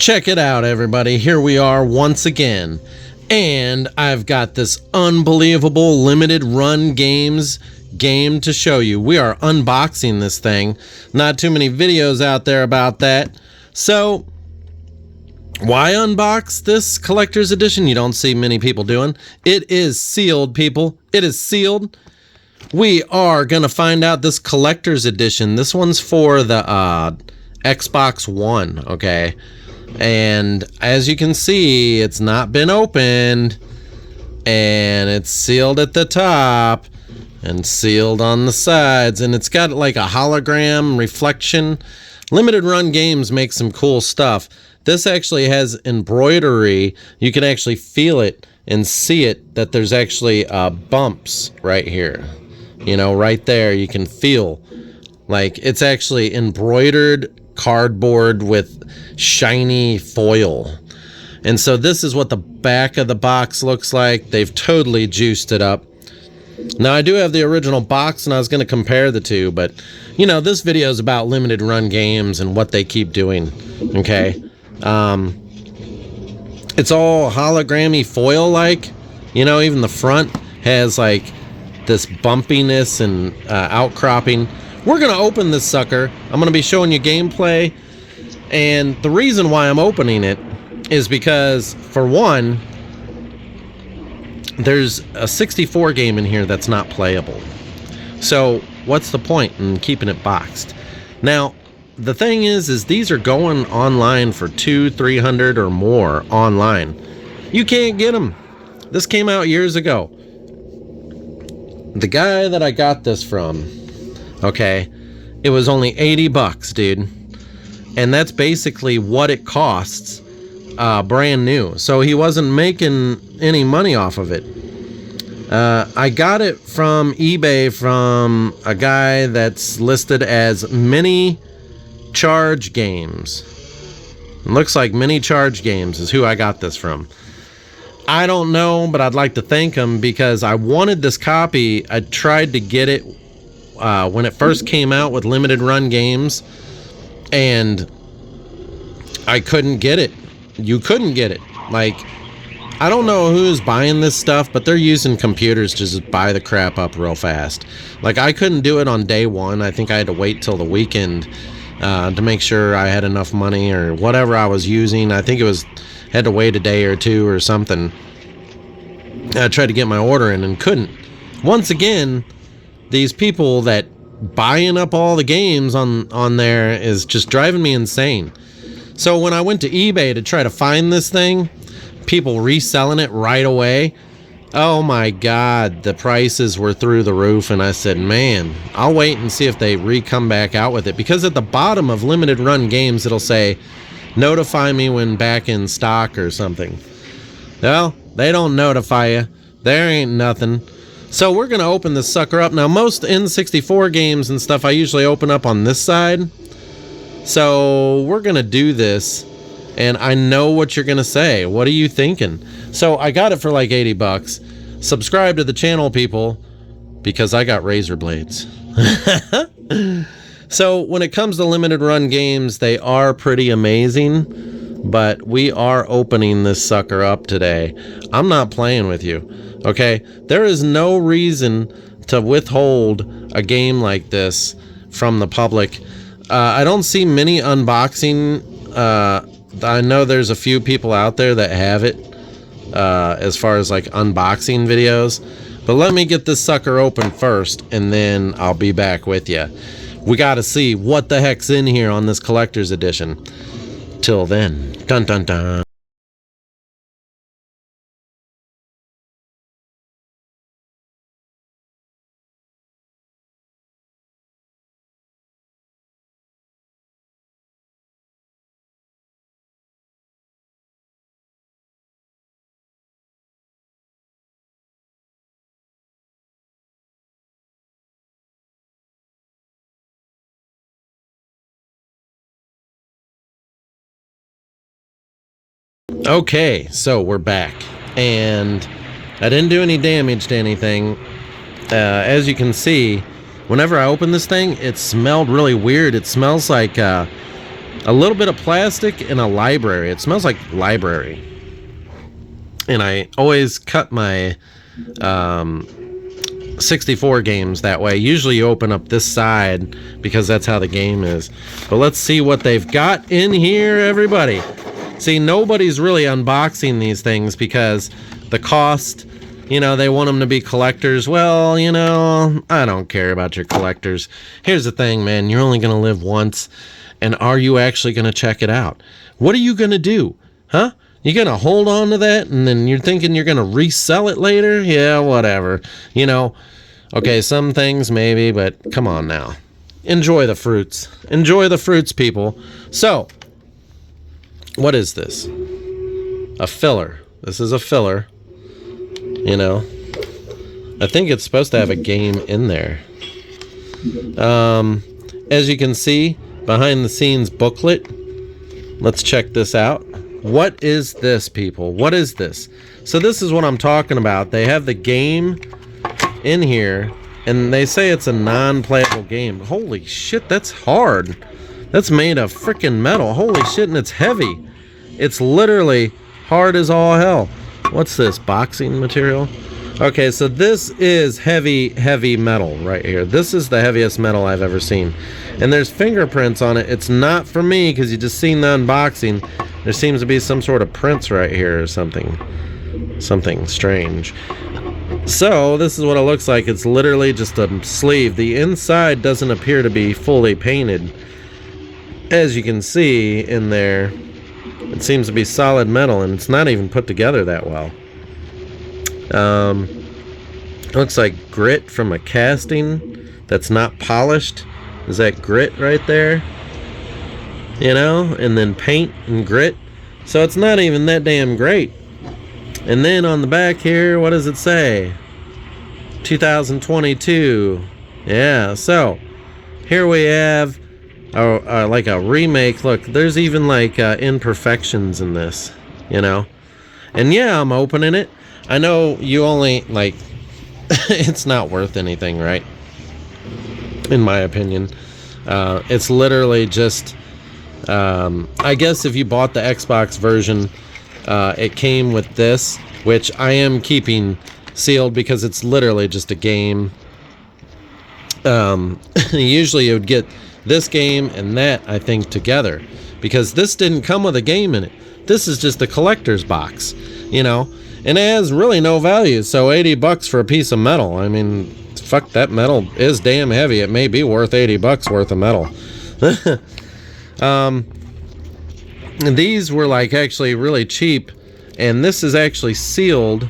Check it out, everybody. Here we are once again. And I've got this unbelievable limited run games game to show you. We are unboxing this thing. Not too many videos out there about that. So, why unbox this collector's edition? You don't see many people doing. It is sealed, people. It is sealed. We are going to find out this collector's edition. This one's for the Xbox One, okay? And as you can see, it's not been opened, and it's sealed at the top and sealed on the sides, and it's got like a hologram reflection. Limited run games make some cool stuff. This actually has embroidery. You can actually feel it and see it, that there's actually bumps right here. You know, right there, you can feel like it's actually embroidered cardboard with shiny foil. And so this is what the back of the box looks like. They've totally juiced it up. Now, I do have the original box, and I was going to compare the two, but, you know, this video is about limited run games and what they keep doing, okay? It's all hologrammy foil-like. You know, even the front has, like, this bumpiness and outcropping. We're going to open this sucker. I'm going to be showing you gameplay. And the reason why I'm opening it is because, for one, there's a 64 game in here that's not playable. So what's the point in keeping it boxed? Now, the thing is these are going online for $200-300 or more online. You can't get them. This came out years ago. The guy that I got this from, okay, it was only 80 bucks, dude. And that's basically what it costs brand new. So he wasn't making any money off of it. I got it from eBay from a guy that's listed as Mini Charge Games. It looks like Mini Charge Games is who I got this from. I don't know, but I'd like to thank him because I wanted this copy. I tried to get it when it first came out with limited run games, and I couldn't get it. You couldn't get it. Like, I don't know who's buying this stuff, but they're using computers to just buy the crap up real fast. Like, I couldn't do it on day one. I think I had to wait till the weekend to make sure I had enough money or whatever I was using. I think it was had to wait a day or two or something. I tried to get my order in and couldn't. Once again, these people that buying up all the games on there is just driving me insane. So when I went to eBay to try to find this thing, people reselling it right away, oh my God, the prices were through the roof. And I said, man, I'll wait and see if they come back out with it. Because at the bottom of limited run games, it'll say, notify me when back in stock or something. Well, they don't notify you. There ain't nothing. So we're going to open this sucker up. Now, most N64 games and stuff I usually open up on this side. So we're going to do this. And I know what you're going to say. What are you thinking? So I got it for like 80 bucks. Subscribe to the channel, people, because I got razor blades. So when it comes to limited run games, they are pretty amazing, but we are opening this sucker up today. I'm not playing with you, okay? There is no reason to withhold a game like this from the public. I don't see many unboxing. I know there's a few people out there that have it as far as like unboxing videos, but let me get this sucker open first, and then I'll be back with you. We got to see what the heck's in here on this collector's edition. Till then, dun dun dun. Okay, so we're back, and I didn't do any damage to anything. As you can see, whenever I open this thing, it smelled really weird. It smells like a little bit of plastic, and a library. It smells like library. And I always cut my 64 games that way. Usually you open up this side because that's how the game is. But let's see what they've got in here, everybody. See, nobody's really unboxing these things because the cost, you know, they want them to be collectors. Well, you know, I don't care about your collectors. Here's the thing, man. You're only going to live once. And are you actually going to check it out? What are you going to do? Huh? You going to hold on to that and then you're thinking you're going to resell it later? Yeah, whatever. You know, okay, some things maybe, but come on now. Enjoy the fruits. Enjoy the fruits, people. So, what is this? A filler. This is a filler. You know, I think it's supposed to have a game in there. As you can see, behind the scenes booklet. Let's check this out. What is this, people? What is this? So this is what I'm talking about. They have the game in here, and they say it's a non-playable game. Holy shit, that's hard. That's made of freaking metal. Holy shit, and it's heavy. It's literally hard as all hell. What's this, boxing material? Okay, so this is heavy metal right here. This is the heaviest metal I've ever seen. And there's fingerprints on it. It's not for me because you just seen the unboxing. There seems to be some sort of prints right here or something. Something strange. So this is what it looks like. It's literally just a sleeve. The inside doesn't appear to be fully painted. As you can see in there, it seems to be solid metal, and it's not even put together that well. Looks like grit from a casting that's not polished. Is that grit right there? You know, and then paint and grit. So it's not even that damn great. And then on the back here, what does it say? 2022. Yeah, so here we have like a remake. Look, there's even like imperfections in this, you know. And yeah, I'm opening it. I know you only, like, it's not worth anything, right? In my opinion. It's literally just, I guess if you bought the Xbox version, it came with this, which I am keeping sealed because it's literally just a game. Usually you would get this game and that, I think, together, because this didn't come with a game in it. This is just a collector's box, you know. And it has really no value, so $80 for a piece of metal. I mean, fuck, that metal is damn heavy. It may be worth $80 worth of metal. And these were like actually really cheap, and this is actually sealed.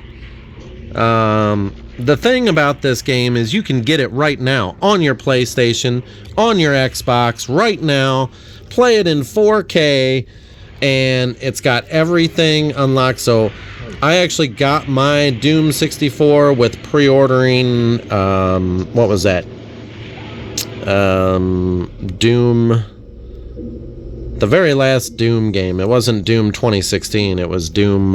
The thing about this game is you can get it right now on your PlayStation, on your Xbox, right now. Play it in 4K, and it's got everything unlocked. So I actually got my Doom 64 with pre-ordering, what was that? Doom, the very last Doom game. It wasn't Doom 2016, it was Doom,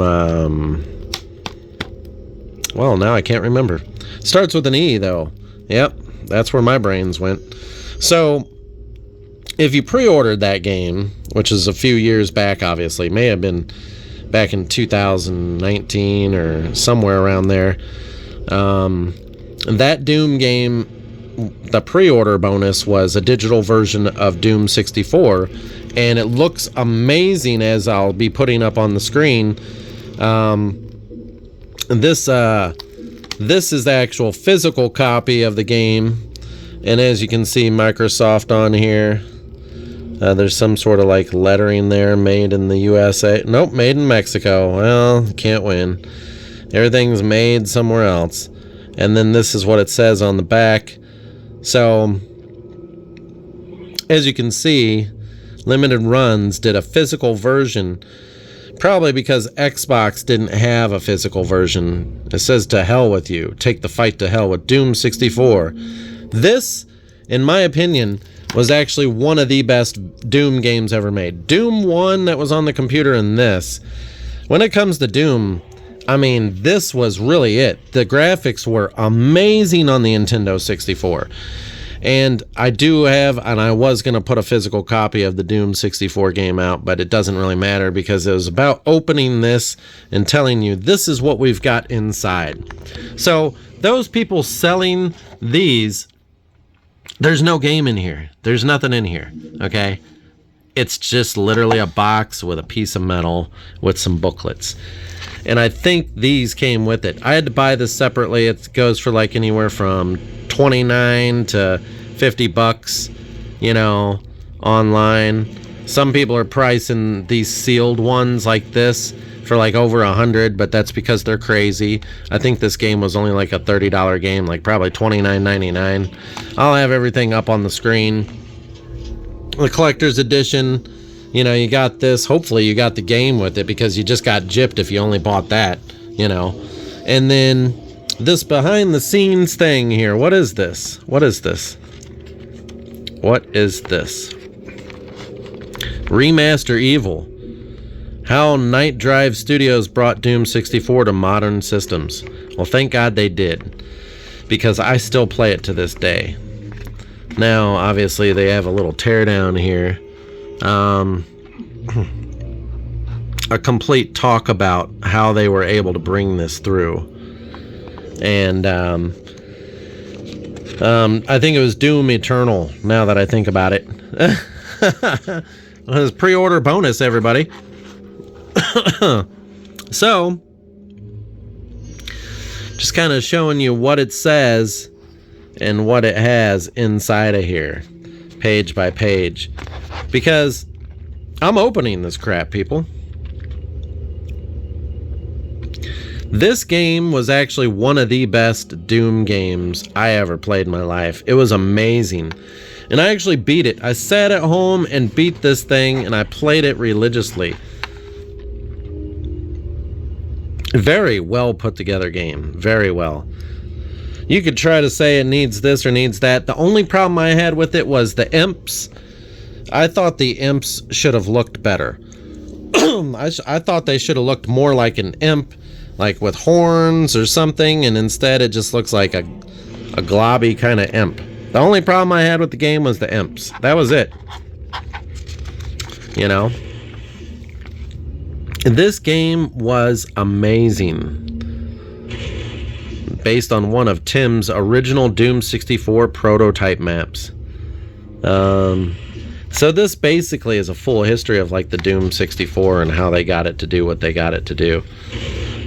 well, now I can't remember. Starts with an E, though. Yep, that's where my brains went. So, if you pre-ordered that game, which is a few years back, obviously, may have been back in 2019 or somewhere around there, that Doom game, the pre-order bonus was a digital version of Doom 64, and it looks amazing, as I'll be putting up on the screen. This is the actual physical copy of the game, and as you can see, Microsoft on here. There's some sort of like lettering there, made in the USA. Nope, made in Mexico. Well, can't win. Everything's made somewhere else. And then this is what it says on the back. So, as you can see, Limited Runs did a physical version, probably because Xbox didn't have a physical version. It says, "To hell with you. Take the fight to hell with Doom 64." This, in my opinion, was actually one of the best Doom games ever made. Doom 1 that was on the computer, and this. When it comes to Doom, I mean, this was really it. The graphics were amazing on the Nintendo 64. And I do have, and I was going to put a physical copy of the Doom 64 game out, but it doesn't really matter because it was about opening this and telling you this is what we've got inside. So those people selling these, there's no game in here. There's nothing in here, okay? It's just literally a box with a piece of metal with some booklets. And I think these came with it. I had to buy this separately. It goes for like anywhere from $29 to $50, you know, online. Some people are pricing these sealed ones like this for like over $100, but that's because they're crazy. I think this game was only like a $30 game, like probably $29.99. I'll have everything up on the screen. The collector's edition, you know, you got this. Hopefully you got the game with it because you just got gypped if you only bought that, you know. And then this behind the scenes thing here. What is this? What is this? What is this? Remaster Evil. How Night Drive Studios brought Doom 64 to modern systems. Well, thank God they did, because I still play it to this day. Now, obviously, they have a little teardown here. A complete talk about how they were able to bring this through. And I think it was Doom Eternal, now that I think about it. It was pre-order bonus, everybody. So, just kind of showing you what it says and what it has inside of here, page by page, because I'm opening this crap, people. This game was actually one of the best Doom games I ever played in my life. It was amazing, and I actually beat it. I sat at home and beat this thing, and I played it religiously. Very well put together game, very well. You could try to say it needs this or needs that. The only problem I had with it was the imps. I thought the imps should have looked better. I thought they should have looked more like an imp, like with horns or something, and instead it just looks like a globby kind of imp. The only problem I had with the game was the imps. That was it. You know? This game was amazing. Based on one of Tim's original Doom 64 prototype maps. So this basically is a full history of like the Doom 64 and how they got it to do what they got it to do.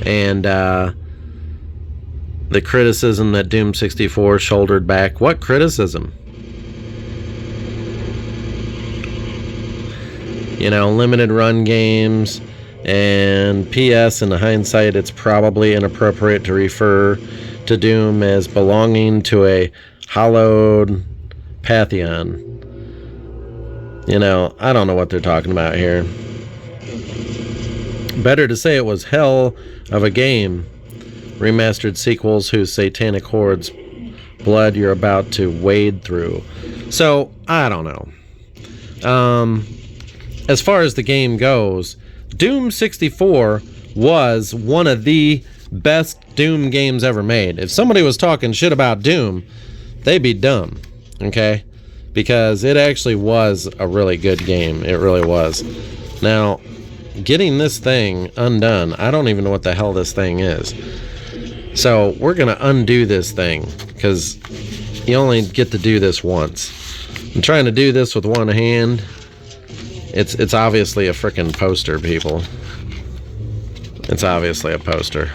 And the criticism that Doom 64 shouldered back. What criticism? You know, limited run games. And P.S. in hindsight, it's probably inappropriate to refer to Doom as belonging to a hallowed pantheon. You know, I don't know what they're talking about here. Better to say it was hell of a game. Remastered sequels whose satanic hordes blood you're about to wade through. So, I don't know. As far as the game goes, Doom 64 was one of the best Doom games ever made. If somebody was talking shit about Doom, they'd be dumb, okay? Because it actually was a really good game. It really was. Now, getting this thing undone, I don't even know what the hell this thing is. So, we're going to undo this thing, because you only get to do this once. I'm trying to do this with one hand. It's obviously a frickin' poster, people. It's obviously a poster.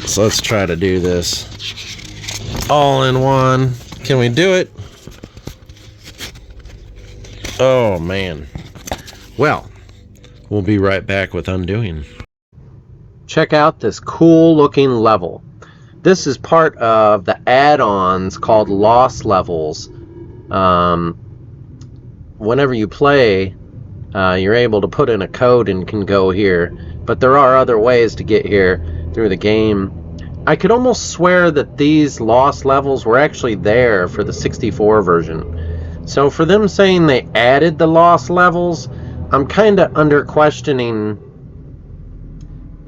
So let's try to do this all in one. Can we do it? Oh, man. Well, we'll be right back with undoing. Check out this cool looking level. This is part of the add-ons called Lost Levels. Whenever you play, you're able to put in a code and can go here. But there are other ways to get here through the game. I could almost swear that these lost levels were actually there for the 64 version. So for them saying they added the lost levels, I'm kind of under questioning,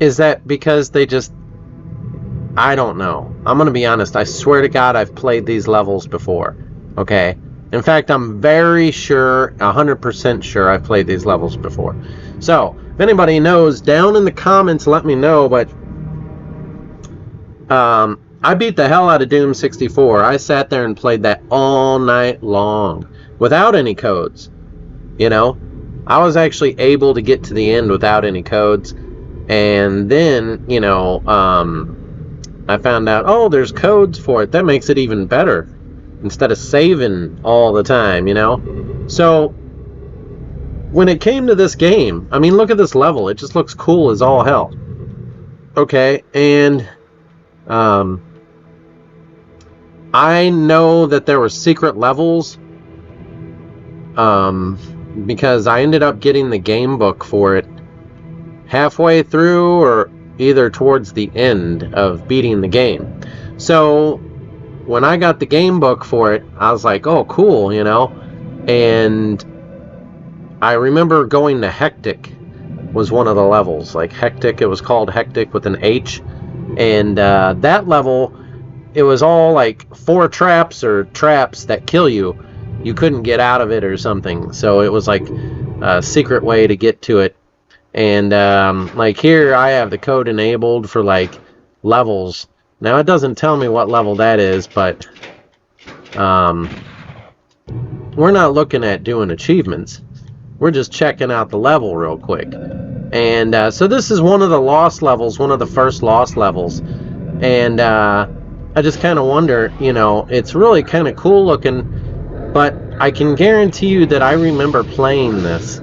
is that because they just I don't know. I'm going to be honest. I swear to God, I've played these levels before. Okay? In fact, I'm very sure, 100% sure I've played these levels before. So, if anybody knows, down in the comments, let me know. But I beat the hell out of Doom 64. I sat there and played that all night long without any codes. You know? I was actually able to get to the end without any codes. And then, you know, I found out, oh, there's codes for it. That makes it even better. Instead of saving all the time, you know? So, when it came to this game, I mean, look at this level. It just looks cool as all hell. Okay, and I know that there were secret levels because I ended up getting the game book for it halfway through or either towards the end of beating the game. So when I got the game book for it, I was like, oh, cool, you know? And I remember going to Hectic was one of the levels. Like Hectic, it was called Hectic with an H. And that level, it was all like 4 traps or traps that kill you. You couldn't get out of it or something. So it was like a secret way to get to it. And like here, I have the code enabled for like levels. Now it doesn't tell me what level that is, but we're not looking at doing achievements. We're just checking out the level real quick. And so this is one of the lost levels, one of the first lost levels. And I just kind of wonder, you know, it's really kind of cool looking, but I can guarantee you that I remember playing this.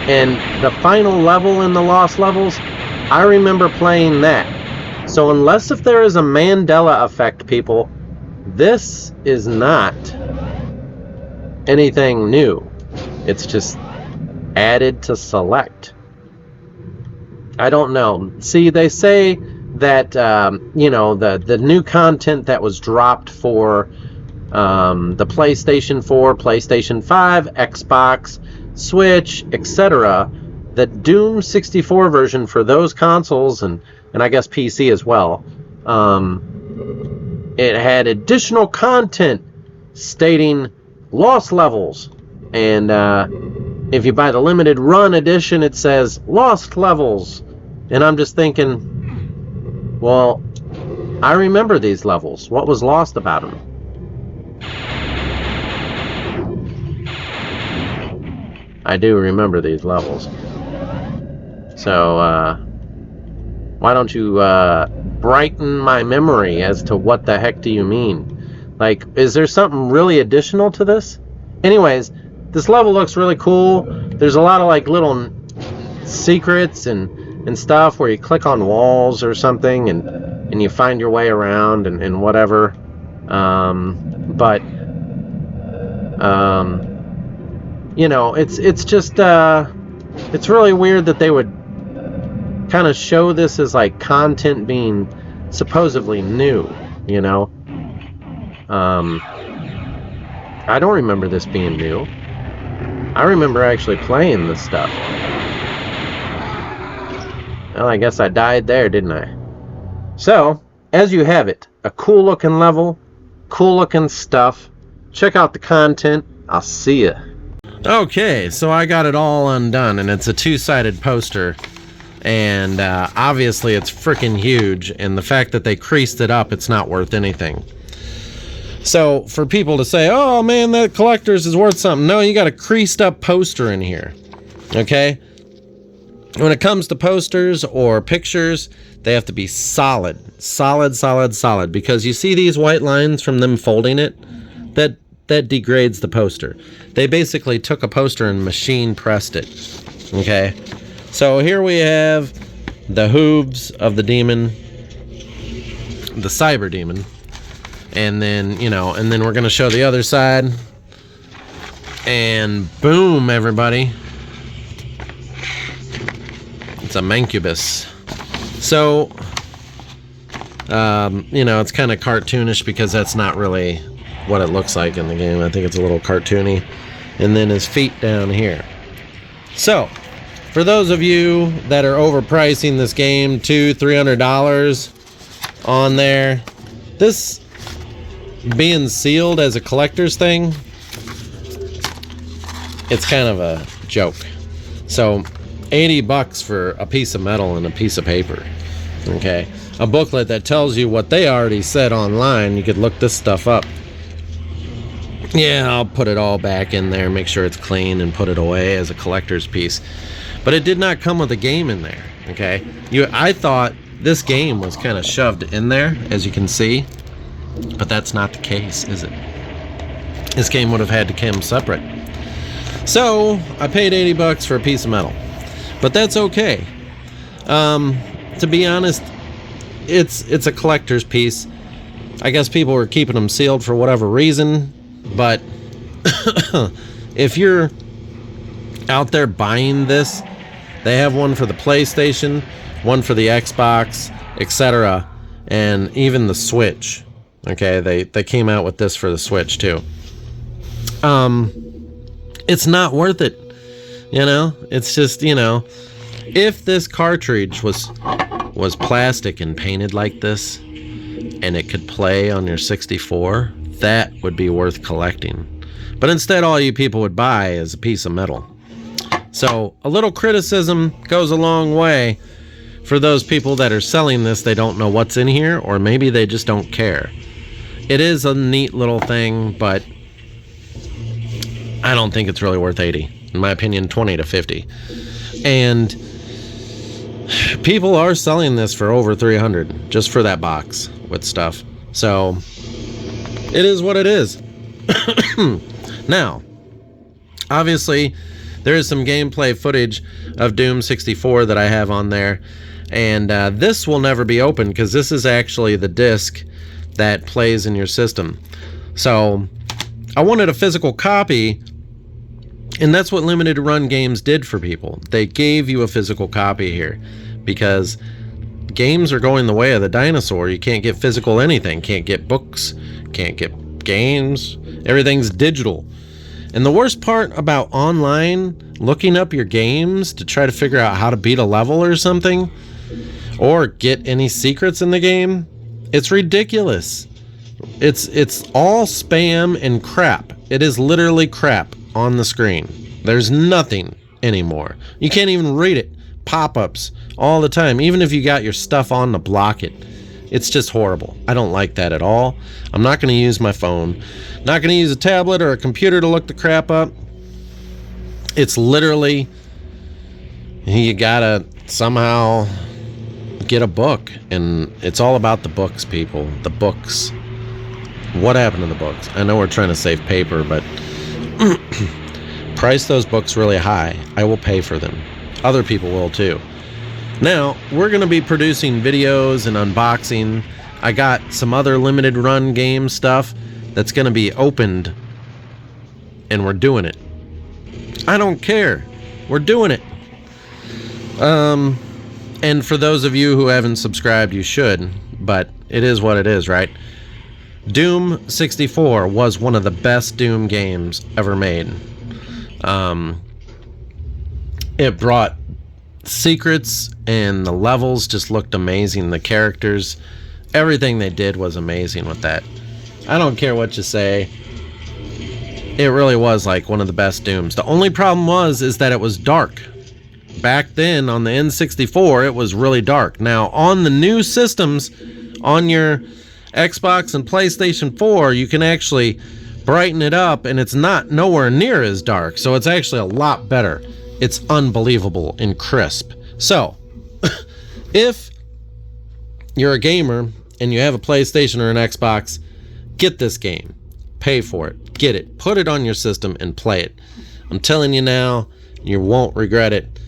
And the final level in the lost levels, I remember playing that. So unless if there is a Mandela effect, people, this is not anything new. It's just added to select. I don't know. See, they say that you know, the new content that was dropped for the PlayStation 4, PlayStation 5, Xbox, Switch, etc., the Doom 64 version for those consoles and I guess PC as well, it had additional content stating lost levels. And if you buy the limited run edition, it says lost levels. And I'm just thinking, well, I remember these levels. What was lost about them? I do remember these levels. So, why don't you brighten my memory as to what the heck do you mean? Like, is there something really additional to this? Anyways, this level looks really cool. There's a lot of like little secrets and stuff where you click on walls or something and you find your way around and whatever. But you know, it's just it's really weird that they would kind of show this as like content being supposedly new, you know. I don't remember this being new. I remember actually playing this stuff. Well, I guess I died there, didn't I? So, as you have it, a cool looking level, cool looking stuff. Check out the content. I'll see ya. Okay, so I got it all undone, and it's a 2-sided poster. And obviously it's freaking huge, and the fact that they creased it up, it's not worth anything. So for people to say, oh man, that collector's is worth something, no, you got a creased up poster in here. Okay, when it comes to posters or pictures, they have to be solid, because you see these white lines from them folding it, that degrades the poster. They basically took a poster and machine pressed it. Okay, so here we have the hooves of the demon, the cyber demon. And then, you know, and then we're going to show the other side. And boom, everybody. It's a Mancubus. So, you know, it's kind of cartoonish because that's not really what it looks like in the game. I think it's a little cartoony. And then his feet down here. So, for those of you that are overpricing this game, $200-$300 on there, this being sealed as a collector's thing, it's kind of a joke. So $80 for a piece of metal and a piece of paper. Okay, a booklet that tells you what they already said online. You could look this stuff up. Yeah, I'll put it all back in there, make sure it's clean, and put it away as a collector's piece. But it did not come with a game in there. Okay, I thought this game was kind of shoved in there, as you can see, but that's not the case, is it? This game would have had to come separate. So I paid $80 for a piece of metal, but that's okay. To be honest, it's a collector's piece. I guess people were keeping them sealed for whatever reason, but if you're out there buying this, they have one for the PlayStation, one for the Xbox, etc., and even the Switch. Okay, they came out with this for the Switch too. It's not worth it. It's just, if this cartridge was plastic and painted like this, and it could play on your 64, that would be worth collecting. But instead, all you people would buy is a piece of metal. So a little criticism goes a long way for those people that are selling this. They don't know what's in here, or maybe they just don't care. It is a neat little thing, but I don't think it's really worth 80. In my opinion, 20 to 50. And people are selling this for over 300 just for that box with stuff. So it is what it is. Now, obviously, there is some gameplay footage of Doom 64 that I have on there, and this will never be opened because this is actually the disc that plays in your system. So I wanted a physical copy, and that's what limited run games did for people. They gave you a physical copy here because games are going the way of the dinosaur. You can't get physical anything. Can't get books, can't get games. Everything's digital. And the worst part about online, looking up your games to try to figure out how to beat a level or something, or get any secrets in the game, it's ridiculous. It's all spam and crap. It is literally crap on the screen. There's nothing anymore. You can't even read it. Pop-ups all the time, even if you got your stuff on to block it. It's just horrible. I don't like that at all. I'm not going to use my phone. Not going to use a tablet or a computer to look the crap up. It's literally, you gotta somehow get a book, and it's all about the books, people. The books. What happened to the books? I know we're trying to save paper, but price those books really high. I will pay for them. Other people will too. Now, we're going to be producing videos and unboxing. I got some other limited run game stuff that's going to be opened, and we're doing it. I don't care. We're doing it. And for those of you who haven't subscribed, you should, but it is what it is, right? Doom 64 was one of the best Doom games ever made. It brought secrets, and the levels just looked amazing. The characters, everything they did was amazing with that. I don't care what you say. It really was like one of the best Dooms. The only problem is that it was dark. Back then on the N64, it was really dark. Now on the new systems, on your Xbox and PlayStation 4, you can actually brighten it up, and it's not nowhere near as dark. So it's actually a lot better. It's unbelievable and crisp. So, if you're a gamer and you have a PlayStation or an Xbox, get this game. Pay for it. Get it. Put it on your system and play it. I'm telling you now, you won't regret it.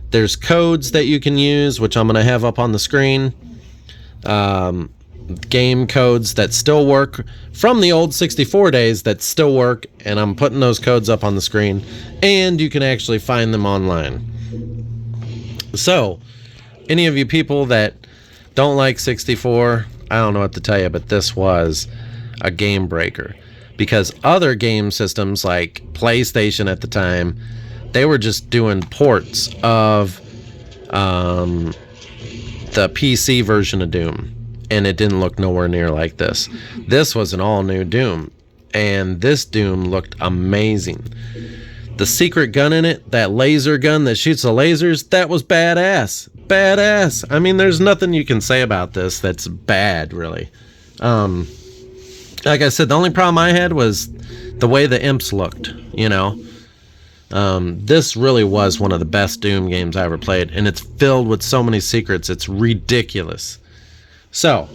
There's codes that you can use, which I'm going to have up on the screen. Game codes that still work from the old 64 days that still work, and I'm putting those codes up on the screen, and you can actually find them online. So any of you people that don't like 64, I don't know what to tell you, but this was a game breaker, because other game systems like PlayStation at the time, they were just doing ports of the PC version of Doom, and it didn't look nowhere near like this. This was an all-new Doom, and this Doom looked amazing. The secret gun in it, that laser gun that shoots the lasers, that was badass. Badass. I mean, there's nothing you can say about this that's bad, really. Like I said, the only problem I had was the way the imps looked, you know. This really was one of the best Doom games I ever played, and it's filled with so many secrets, it's ridiculous. So,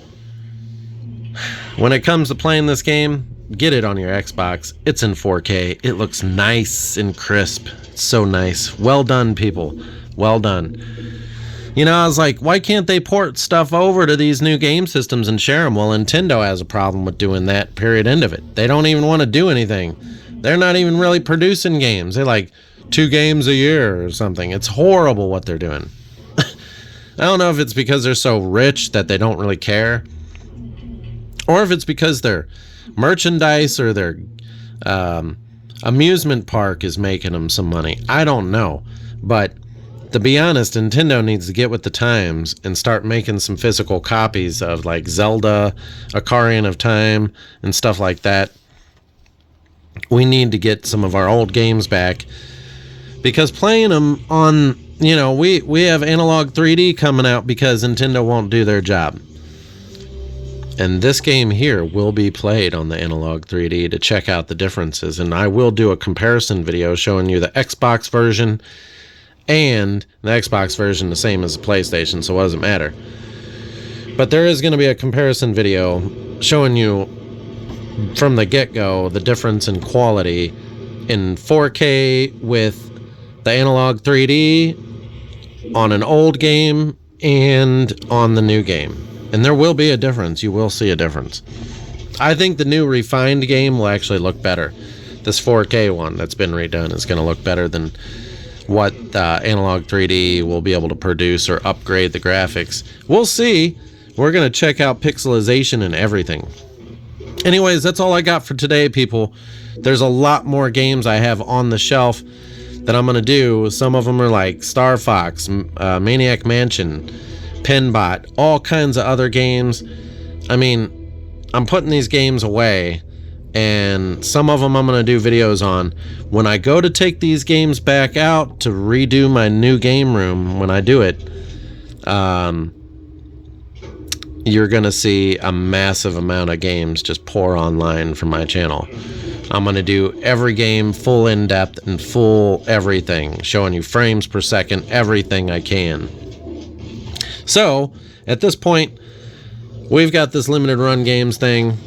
when it comes to playing this game, get it on your Xbox. It's in 4K. It looks nice and crisp. It's so nice. Well done, people. Well done. You know, I was like, why can't they port stuff over to these new game systems and share them? Well, Nintendo has a problem with doing that, period, end of it. They don't even want to do anything. They're not even really producing games. They're like 2 games a year or something. It's horrible what they're doing. I don't know if it's because they're so rich that they don't really care, or if it's because their merchandise or their amusement park is making them some money. I don't know. But to be honest, Nintendo needs to get with the times and start making some physical copies of like Zelda, Ocarina of Time, and stuff like that. We need to get some of our old games back, because playing them on, you know, we have Analog 3D coming out because Nintendo won't do their job. And this game here will be played on the Analog 3D to check out the differences. And I will do a comparison video showing you the Xbox version and the Xbox version the same as the PlayStation, so it doesn't matter. But there is going to be a comparison video showing you from the get-go the difference in quality in 4K with the Analog 3D on an old game and on the new game. And there will be a difference. You will see a difference. I think the new refined game will actually look better. This 4K one that's been redone is going to look better than what Analog 3D will be able to produce or upgrade the graphics. We'll see. We're going to check out pixelization and everything. Anyways, that's all I got for today, people. There's a lot more games I have on the shelf that I'm going to do. Some of them are like Star Fox, Maniac Mansion, Pinbot, all kinds of other games. I mean, I'm putting these games away, and some of them I'm going to do videos on. When I go to take these games back out to redo my new game room, when I do it, you're going to see a massive amount of games just pour online from my channel. I'm going to do every game full in-depth and full everything, showing you frames per second, everything I can. So, at this point, we've got this limited run games thing.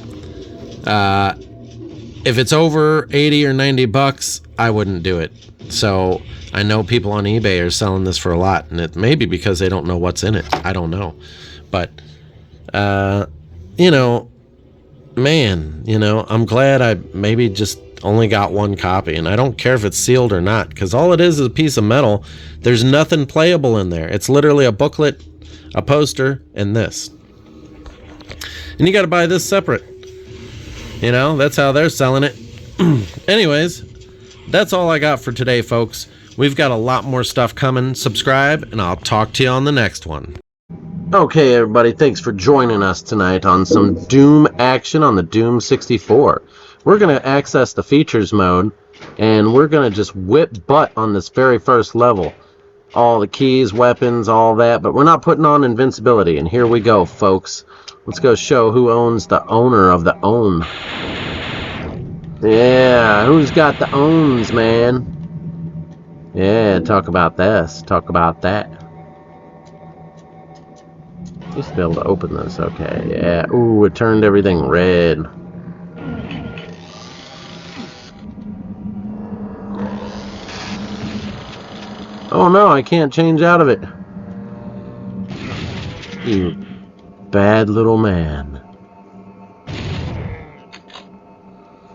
If it's over 80 or 90 bucks, I wouldn't do it. So, I know people on eBay are selling this for a lot, and it may be because they don't know what's in it. I don't know. But, you know, man, you know, I'm glad I maybe just only got one copy, and I don't care if it's sealed or not, because all it is a piece of metal. There's nothing playable in there. It's literally a booklet, a poster, and this. And you got to buy this separate. You know, that's how they're selling it. Anyways, that's all I got for today, folks. We've got a lot more stuff coming. Subscribe, and I'll talk to you on the next one. Okay, everybody, thanks for joining us tonight on some Doom action on the Doom 64. We're going to access the features mode, and we're going to just whip butt on this very first level. All the keys, weapons, all that, but we're not putting on invincibility. And here we go, folks. Let's go show who owns the owner of the own. Yeah, who's got the owns, man? Yeah, talk about this. Talk about that. Used to be able to open this. Okay, yeah. Ooh, it turned everything red. Oh no, I can't change out of it. You bad little man.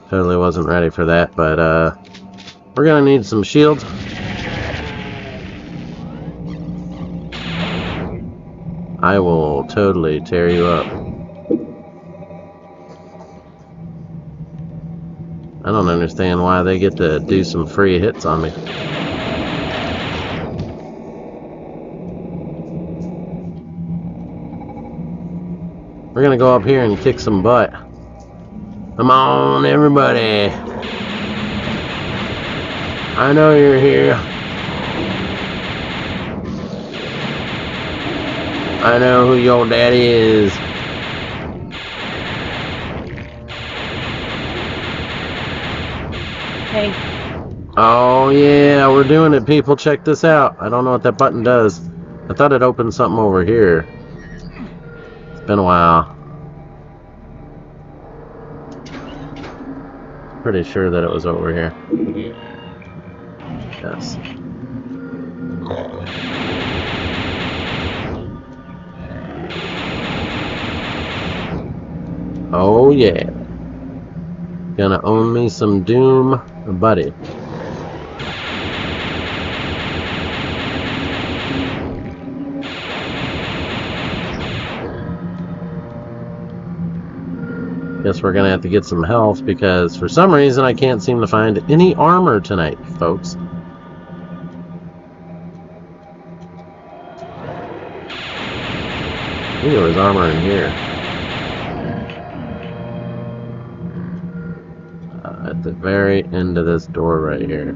Totally wasn't ready for that, but we're gonna need some shields. I will totally tear you up. I don't understand why they get to do some free hits on me. We're gonna go up here and kick some butt. Come on, everybody. I know you're here. I know who your daddy is. Hey. Oh yeah, we're doing it, people. Check this out. I don't know what that button does. I thought it opened something over here. It's been a while. Pretty sure that it was over here. Yes. Oh yeah. Gonna own me some Doom, buddy. Guess we're gonna have to get some health because for some reason I can't seem to find any armor tonight, folks. I think there was armor in here. At the very end of this door right here.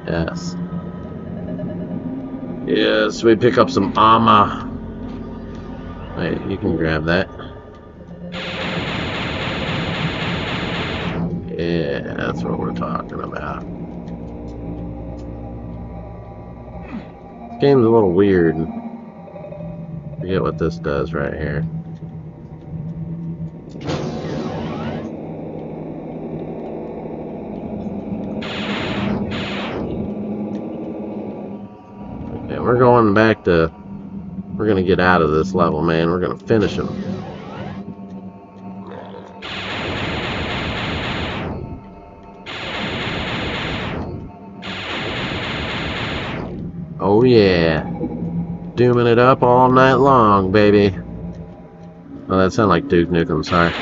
Yes. Yes, we pick up some armor. Wait, you can grab that. Yeah, that's what we're talking about. This game's a little weird. Forget what this does right here. Okay, we're going back to... We're gonna get out of this level, man. We're gonna finish him. Oh yeah. Dooming it up all night long, baby. Oh, that sounded like Duke Nukem, sorry.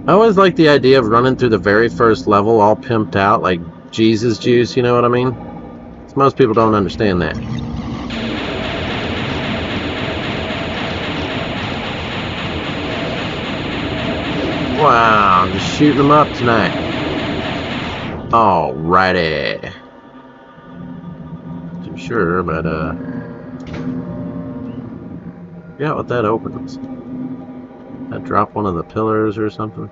I always like the idea of running through the very first level all pimped out like Jesus juice, you know what I mean? Most people don't understand that. Wow, just shooting them up tonight. Alrighty. Too sure, but forgot what that opens. That drop one of the pillars or something.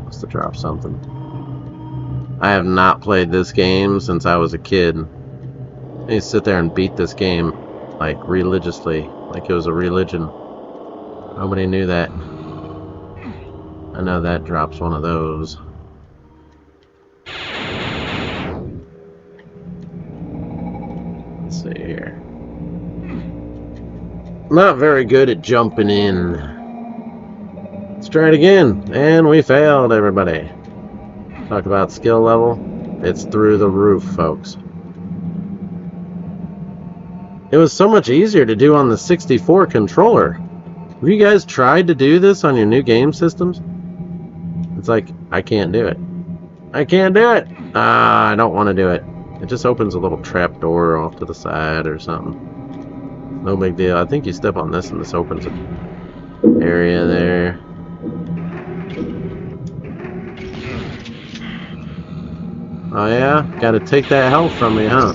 Must have dropped something. I have not played this game since I was a kid. I used to sit there and beat this game like religiously, like it was a religion. Nobody knew that. I know that drops one of those. Let's see here. Not very good at jumping in. Let's try it again. And we failed, everybody. Talk about skill level. It's through the roof, folks. It was so much easier to do on the 64 controller. Have you guys tried to do this on your new game systems? It's like, I can't do it. I can't do it! I don't want to do it. It just opens a little trap door off to the side or something. No big deal. I think you step on this and this opens an area there. Oh yeah? Gotta take that health from me, huh?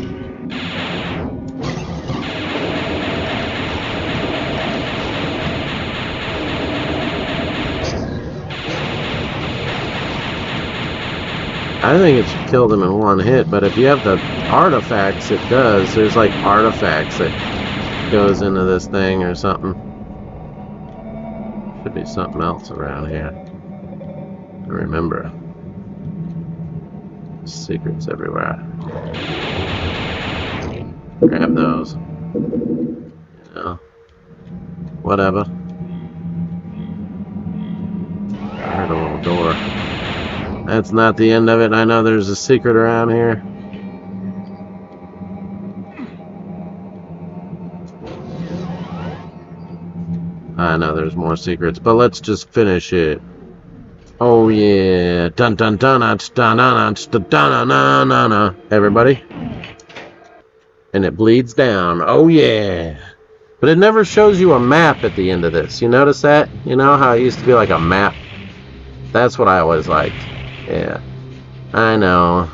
I think it should kill them in one hit, but if you have the artifacts, it does. There's like artifacts that goes into this thing or something. Should be something else around here. I remember. Secrets everywhere. Grab those. You know. Whatever. I heard a little door. That's not the end of it. I know there's a secret around here. I know there's more secrets, but let's just finish it. Oh yeah, dun dun dun dun dun dun dun dun dun dun. Everybody, and it bleeds down. Oh yeah, but it never shows you a map at the end of this. You notice that? You know how it used to be like a map? That's what I always liked. Yeah, I know.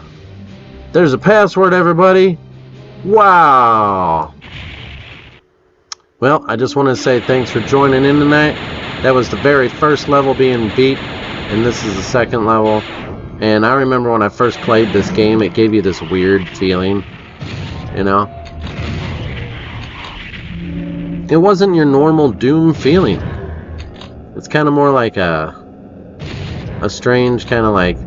There's a password, everybody. Wow. Well, I just want to say thanks for joining in tonight. That was the very first level being beat, and this is the second level. And I remember when I first played this game, it gave you this weird feeling, you know? It wasn't your normal Doom feeling. It's kind of more like a strange kind of like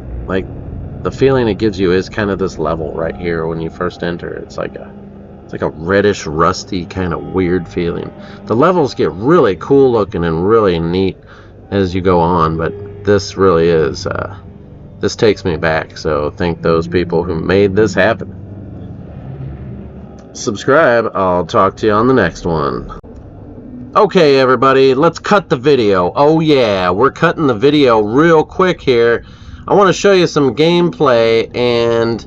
the feeling it gives you is kind of this level right here when you first enter. It's like a reddish, rusty kind of weird feeling. The levels get really cool looking and really neat as you go on, but this really is, this takes me back. So thank those people who made this happen. Subscribe. I'll talk to you on the next one. Okay, everybody, let's cut the video. Oh yeah, we're cutting the video real quick here. I want to show you some gameplay and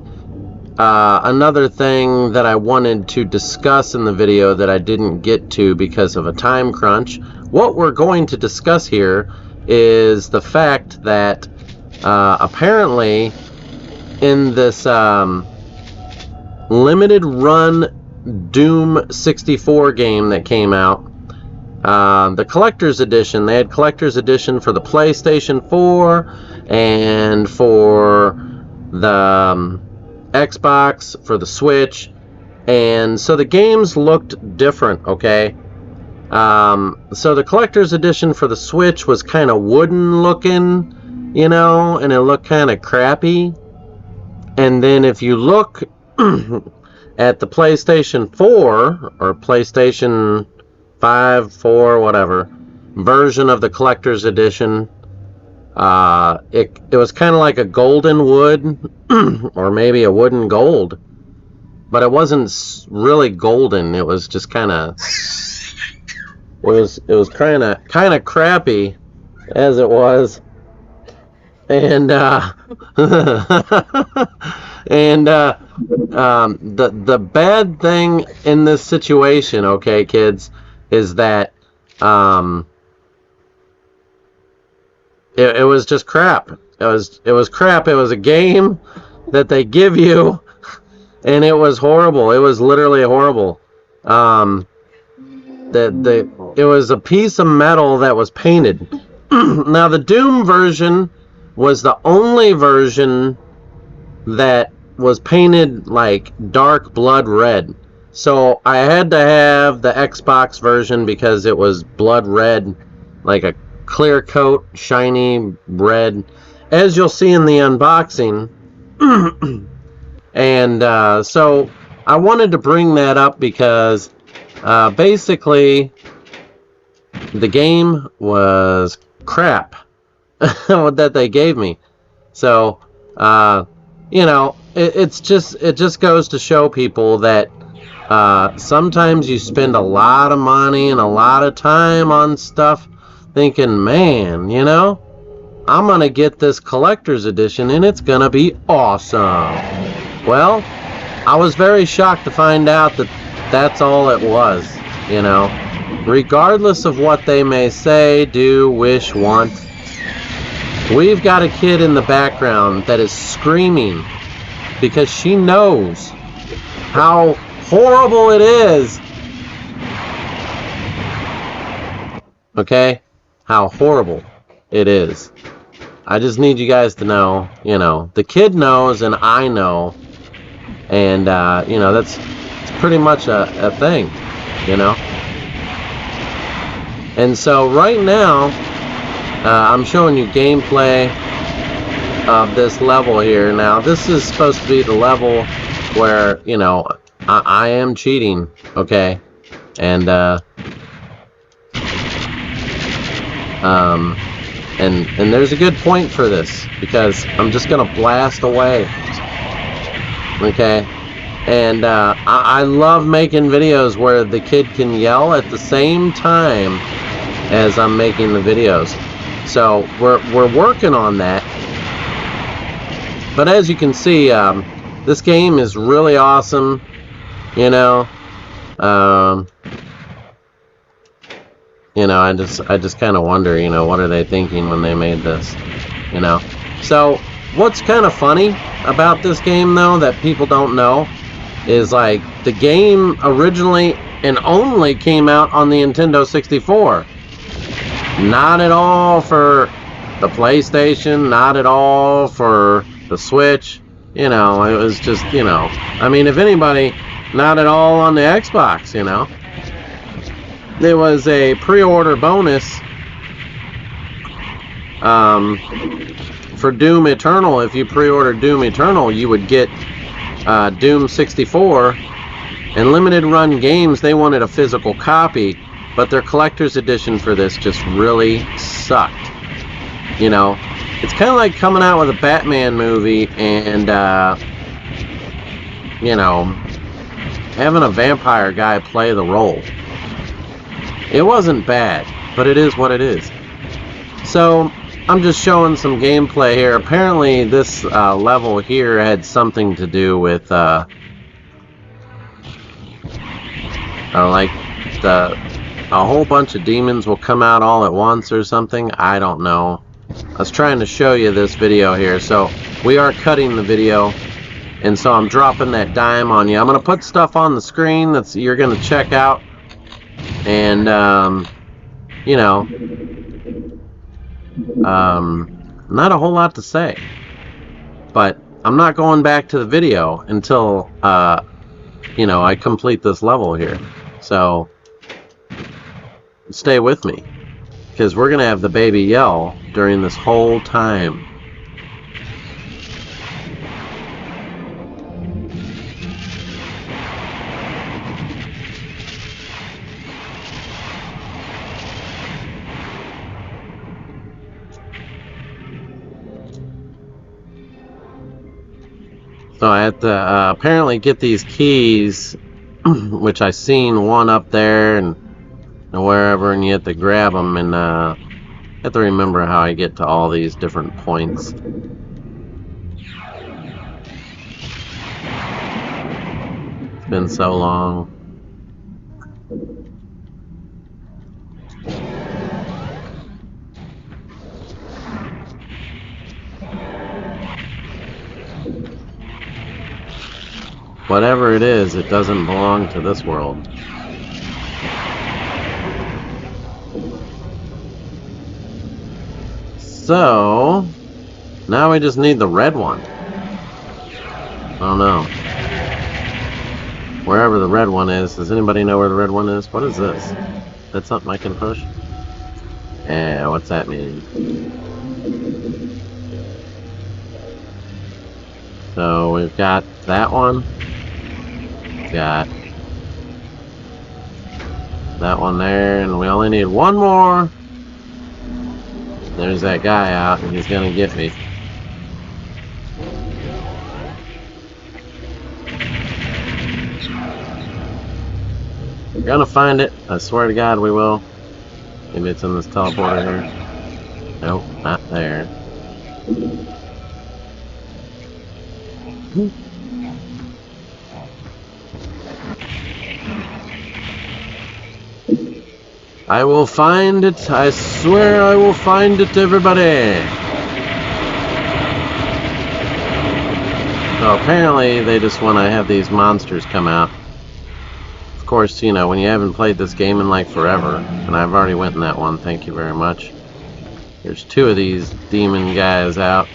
another thing that I wanted to discuss in the video that I didn't get to because of a time crunch. What we're going to discuss here is the fact that apparently in this limited run Doom 64 game that came out, the collector's edition, they had collector's edition for the PlayStation 4 and for the Xbox, for the Switch, and so the games looked different, okay? So the collector's edition for the Switch was kind of wooden looking, you know, and it looked kind of crappy. And then if you look at the PlayStation 4 or PlayStation 5, 4, whatever version of the collector's edition, it was kind of like a golden wood or maybe a wooden gold, but it wasn't really golden. It was just kind of it was kind of crappy as it was, and and the bad thing in this situation, okay, kids, is that it was just crap. It was crap. It was a game that they give you, and it was horrible. It was literally horrible. It was a piece of metal that was painted. Now the Doom version was the only version that was painted like dark blood red. So I had to have the Xbox version because it was blood red, like a clear coat, shiny red, as you'll see in the unboxing. And so I wanted to bring that up because basically the game was crap that they gave me. So you know, it just goes to show people that sometimes you spend a lot of money and a lot of time on stuff thinking, man, you know, I'm going to get this collector's edition and it's going to be awesome. Well, I was very shocked to find out that that's all it was, you know. Regardless of what they may say, do, wish, want, we've got a kid in the background that is screaming because she knows how horrible it is. Okay? How horrible it is. I just need you guys to know, you know, the kid knows and I know, and you know, it's pretty much a thing, you know. And so right now I'm showing you gameplay of this level here. Now this is supposed to be the level where, you know, I am cheating, okay, and and there's a good point for this because I'm just gonna blast away, okay, and I love making videos where the kid can yell at the same time as I'm making the videos. So we're working on that. But as you can see, this game is really awesome. You know, I just kind of wonder, what are they thinking when they made this? So what's kind of funny about this game, though, that people don't know, is like the game originally and only came out on the Nintendo 64. Not at all for the PlayStation, not at all for the Switch. It was just, I mean, if anybody, not at all on the Xbox, There was a pre-order bonus for Doom Eternal. If you pre-ordered Doom Eternal, you would get Doom 64. And limited run games, they wanted a physical copy, but their collector's edition for this just really sucked. It's kind of like coming out with a Batman movie and having a vampire guy play the role. It wasn't bad, but it is what it is. So I'm just showing some gameplay here. Apparently this level here had something to do with like a whole bunch of demons will come out all at once or something. I don't know. I was trying to show you this video here. So we are cutting the video, and so I'm dropping that dime on you. I'm going to put stuff on the screen that's you're going to check out. And, not a whole lot to say. But I'm not going back to the video until, I complete this level here. So, stay with me. Because we're going to have the baby yell during this whole time. So I have to apparently get these keys, which I seen one up there and wherever, and you have to grab them, and I have to remember how I get to all these different points. It's been so long. Whatever it is, it doesn't belong to this world. So, now we just need the red one. Oh no. Wherever the red one is. Does anybody know where the red one is? What is this? That's something I can push? Yeah, what's that mean? So, we've got that one. Got that one there, and we only need one more. There's that guy out, and he's gonna get me. We're gonna find it. I swear to God we will. Maybe it's in this teleporter here. Nope, not there. I will find it. I swear I will find it, everybody. So apparently they just want to have these monsters come out. Of course, when you haven't played this game in like forever, and I've already went in that one, thank you very much. There's two of these demon guys out.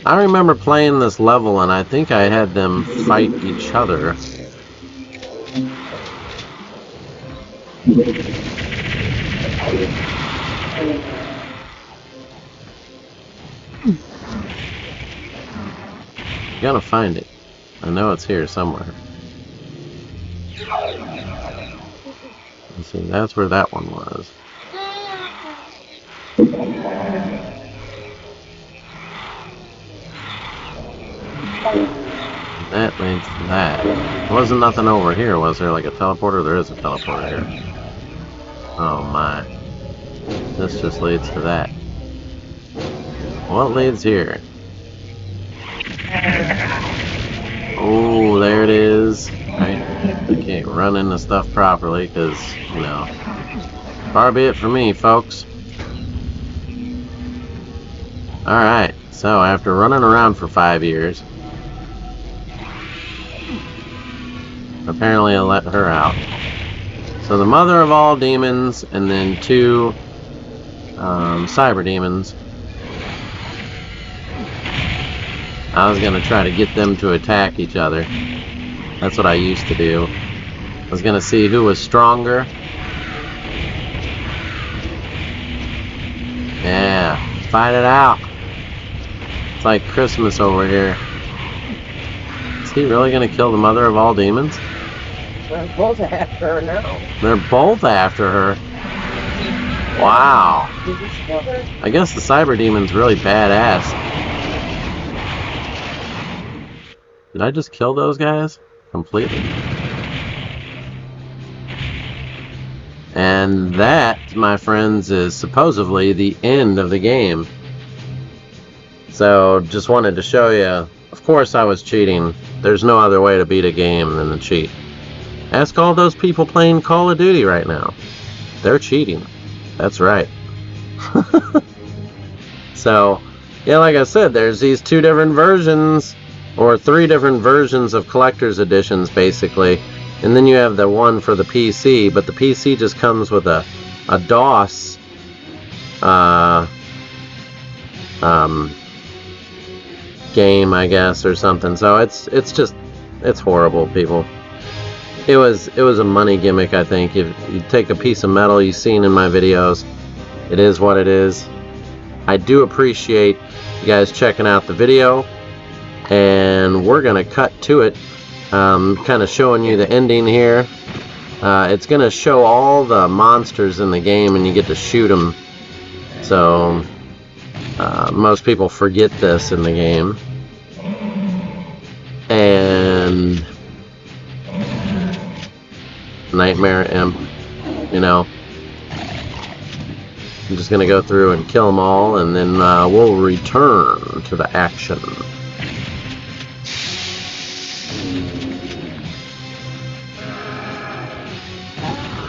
I remember playing this level, and I think I had them fight each other. Gotta find it. I know it's here somewhere. Let's see, that's where that one was. That leads to that. There wasn't nothing over here, was there? Like a teleporter? There is a teleporter here. Oh my. This just leads to that. What leads here? Oh, there it is. Right. I can't run into stuff properly because, you know, far be it from me, folks. Alright, so after running around for 5 years, apparently I let her out. So the mother of all demons, and then 2 cyber demons. I was going to try to get them to attack each other. That's what I used to do. I was going to see who was stronger. Yeah, fight it out. It's like Christmas over here. Is he really going to kill the mother of all demons? They're both after her now. They're both after her. Wow. I guess the cyber demon's really badass. Did I just kill those guys? Completely. And that, my friends, is supposedly the end of the game. So, just wanted to show you. Of course I was cheating. There's no other way to beat a game than to cheat. Ask all those people playing Call of Duty right now. They're cheating. That's right. So, yeah, like I said, there's these 2 different versions, or 3 different versions of collector's editions, basically. And then you have the one for the PC, but the PC just comes with a DOS game, I guess, or something. So it's horrible, people. It was a money gimmick, I think. If you take a piece of metal you've seen in my videos, it is what it is. I do appreciate you guys checking out the video, and we're gonna cut to it. Kind of showing you the ending here. It's gonna show all the monsters in the game, and you get to shoot them. So most people forget this in the game. And Nightmare Imp, you know. I'm just gonna go through and kill them all, and then we'll return to the action.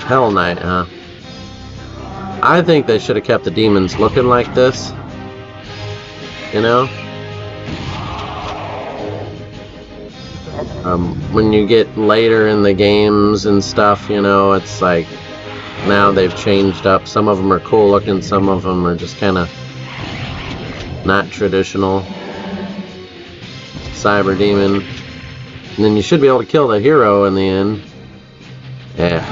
Hell Knight, huh? I think they should have kept the demons looking like this. You know? When you get later in the games and stuff, you know, it's like now they've changed up. Some of them are cool looking, some of them are just kind of not traditional. Cyber demon. And then you should be able to kill the hero in the end. Yeah.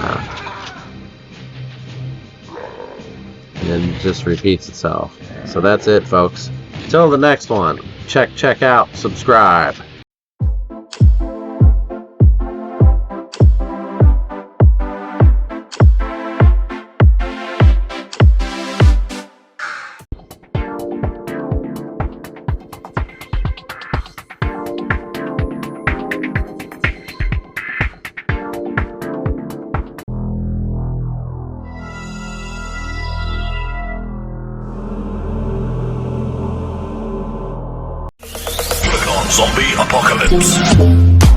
And then it just repeats itself. So that's it, folks. Till the next one. Check out, subscribe. Zombie Apocalypse.